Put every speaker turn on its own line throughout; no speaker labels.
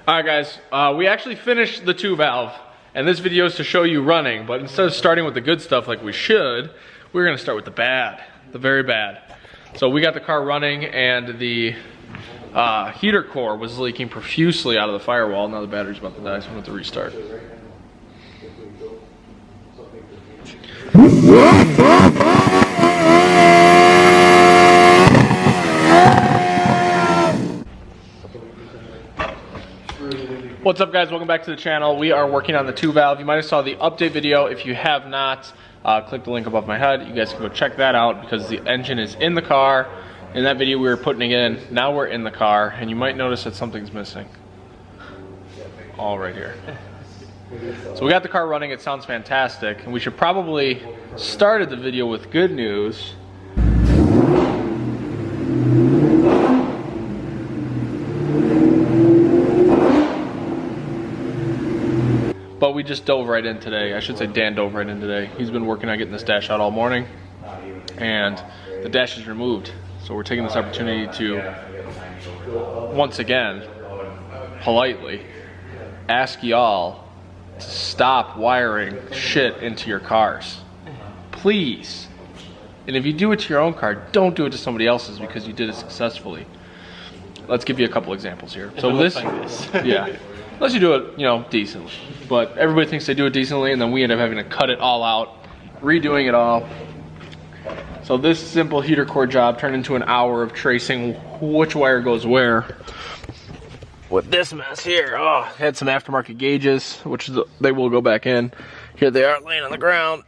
Alright guys, we actually finished the 2-valve, and this video is to show you running, but instead of starting with the good stuff like we should, we're gonna start with the bad, the very bad. So we got the car running and the heater core was leaking profusely out of the firewall. Now the battery's about to die, so I'm gonna have to restart. What's up guys, welcome back to the channel. We are working on the 2-valve. You might have saw the update video. If you have not, click the link above my head. You guys can go check that out because the engine is in the car. In that video we were putting it in. Now we're in the car and you might notice that something's missing. All right here. So we got the car running, it sounds fantastic. And we should probably start the video with good news. But we just dove right in today. I should say Dan dove right in today. He's been working on getting this dash out all morning. And the dash is removed. So we're taking this opportunity to, once again, politely, ask y'all to stop wiring shit into your cars. Please. And if you do it to your own car, don't do it to somebody else's because you did it successfully. Let's give you a couple examples here. So this, yeah. Unless you do it, you know, decently. But everybody thinks they do it decently, and then we end up having to cut it all out, redoing it all. So this simple heater core job turned into an hour of tracing which wire goes where. With this mess here, oh, had some aftermarket gauges, which they will go back in. Here they are laying on the ground.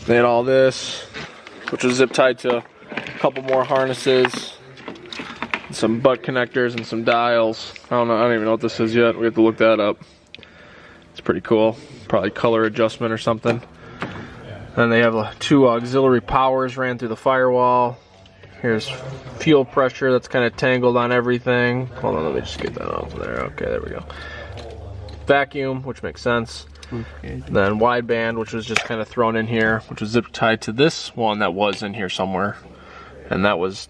They had all this, which was zip tied to a couple more harnesses. Some butt connectors and some dials. I don't even know what this is yet. We have to look that up. It's pretty cool. Probably color adjustment or something. Then they have two auxiliary powers ran through the firewall. Here's fuel pressure that's kind of tangled on everything. Hold on, let me just get that off there. Okay, there we go. Vacuum, which makes sense. Then wideband, which was just kind of thrown in here, which was zip tied to this one that was in here somewhere. And that was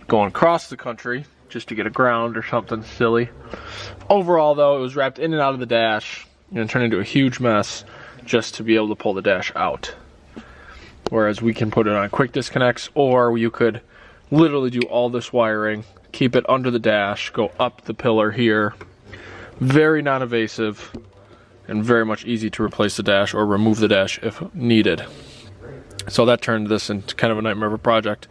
going across the country just to get a ground or something silly. Overall though, it was wrapped in and out of the dash and turned into a huge mess just to be able to pull the dash out. Whereas we can put it on quick disconnects, or you could literally do all this wiring, keep it under the dash, go up the pillar here. Very non-invasive and very much easy to replace the dash or remove the dash if needed. So that turned this into kind of a nightmare of a project.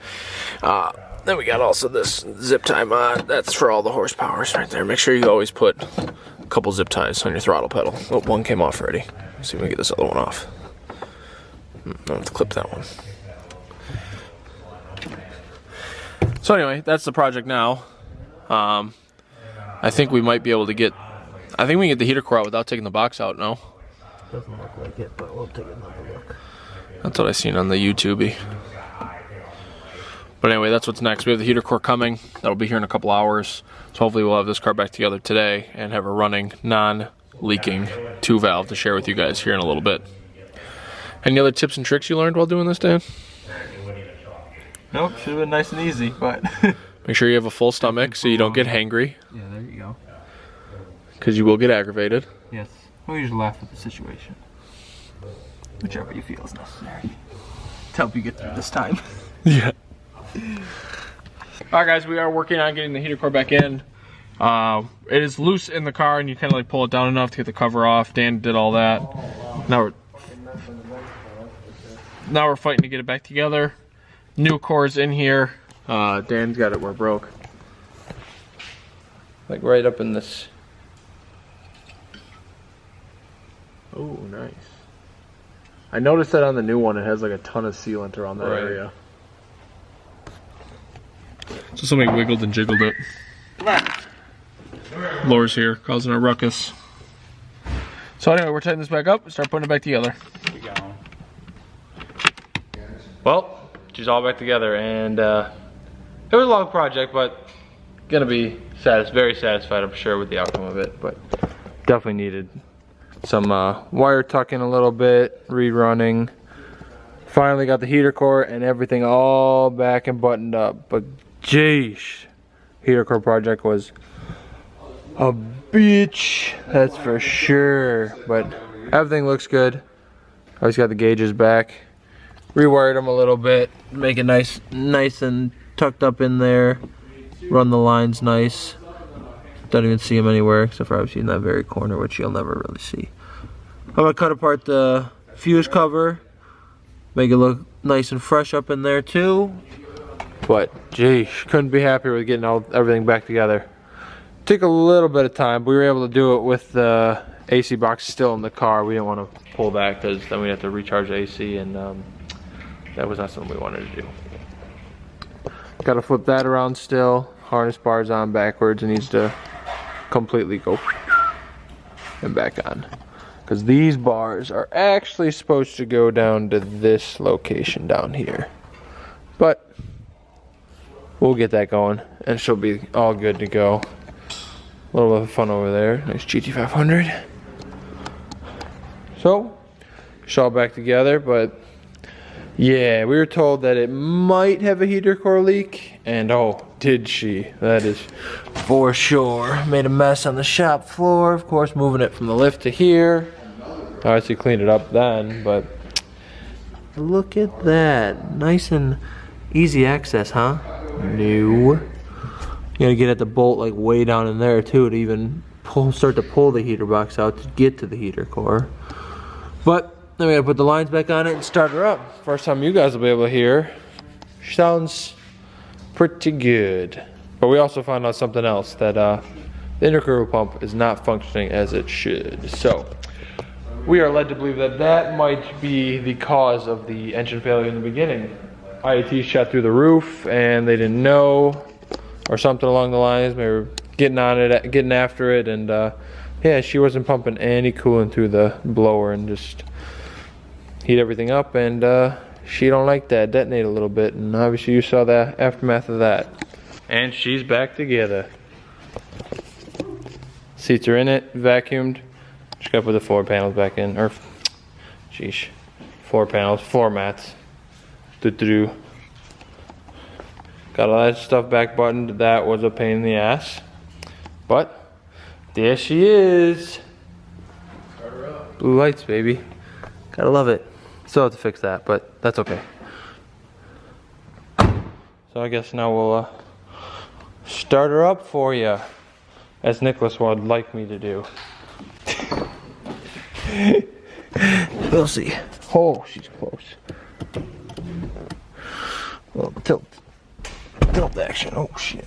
Then we got also this zip tie mod. That's for all the horsepowers right there. Make sure you always put a couple zip ties on your throttle pedal. Oh, one came off already. Let's see if we can get this other one off. I'll have to clip that one. So anyway, that's the project now. I think we might be able to get, I think we can get the heater core out without taking the box out, no?
Doesn't look like it, but we'll take another look.
That's what I seen on the YouTube-y. But anyway, that's what's next. We have the heater core coming. That'll be here in a couple hours. So hopefully we'll have this car back together today and have a running, non-leaking 2-valve to share with you guys here in a little bit. Any other tips and tricks you learned while doing this, Dan?
Nope, should have been nice and easy, but...
Make sure you have a full stomach so you don't get hangry.
Yeah, there you go.
Because you will get aggravated.
Yes, we usually laugh at the situation. Whichever you feel is necessary to help you get through this time.
Yeah. Alright guys, we are working on getting the heater core back in. It is loose in the car and you kind of like pull it down enough to get the cover off. Dan did all that. Now we're fighting to get it back together. New core's in here. Dan's got it where it broke. Like right up in this. Oh, nice. I noticed that on the new one it has like a ton of sealant around that area. So somebody wiggled and jiggled it. Laura's here, causing a ruckus. So anyway, we're tightening this back up, start putting it back together.
Here we go.
Well, she's all back together, and it was a long project, but gonna be very satisfied, I'm sure, with the outcome of it. But definitely needed some wire tucking a little bit, rerunning. Finally got the heater core and everything all back and buttoned up. But geesh,
heater core project was a bitch, that's for sure. But everything looks good. I always got the gauges back. Rewired them a little bit, make it nice and tucked up in there. Run the lines nice. Don't even see them anywhere except for obviously in that very corner, which you'll never really see. I'm gonna cut apart the fuse cover, make it look nice and fresh up in there too. But geez, couldn't be happier with getting everything back together. Took a little bit of time, but we were able to do it with the AC box still in the car. We didn't want to pull back because then we'd have to recharge the AC, and that was not something we wanted to do. Got to flip that around still. Harness bar's on backwards. It needs to completely go and back on. Because these bars are actually supposed to go down to this location down here. But we'll get that going and she'll be all good to go. A little bit of fun over there. Nice GT500. So, it's all back together, but yeah, we were told that it might have a heater core leak, and oh, did she? That is for sure. Made a mess on the shop floor, of course, moving it from the lift to here. Obviously cleaned it up then, but look at that. Nice and easy access, huh? No. You gotta get at the bolt like way down in there too to even start to pull the heater box out to get to the heater core. But then we gotta put the lines back on it and start her up. First time you guys will be able to hear. Sounds pretty good. But we also found out something else, that the intercooler pump is not functioning as it should. So we are led to believe that that might be the cause of the engine failure in the beginning. IAT shot through the roof and they didn't know, or something along the lines. They were getting on it, getting after it, and yeah, she wasn't pumping any coolant through the blower and just heat everything up, and she don't like that, detonate a little bit, and obviously you saw the aftermath of that. And she's back together. Seats are in it, vacuumed. Just gotta put the floor panels back in, or sheesh, floor panels, floor mats. Got all that stuff back buttoned. That was a pain in the ass, but there she is. Blue lights, baby. Gotta love it. Still have to fix that, but that's okay. So I guess now we'll start her up for you, as Nicholas would like me to do. We'll see. Oh, she's close. Well, tilt action. Oh shit.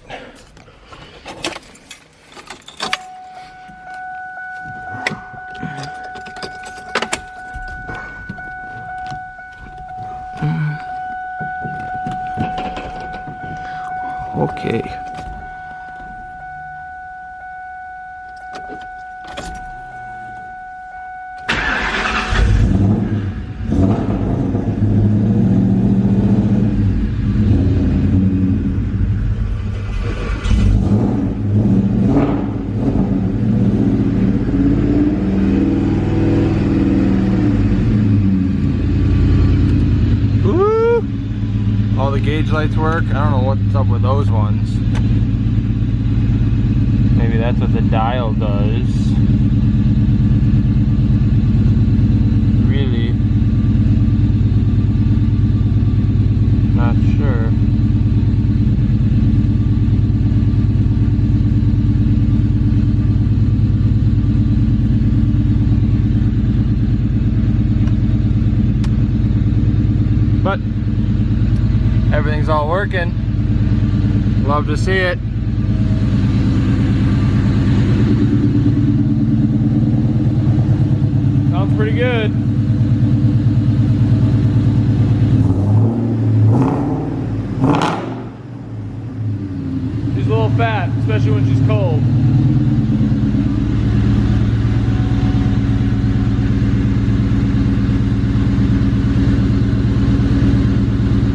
Okay. All the gauge lights work. I don't know what's up with those ones. Maybe that's what the dial does. Really? Not sure. But everything's all working. Love to see it. Sounds pretty good. She's a little fat, especially when she's cold.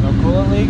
No coolant leak?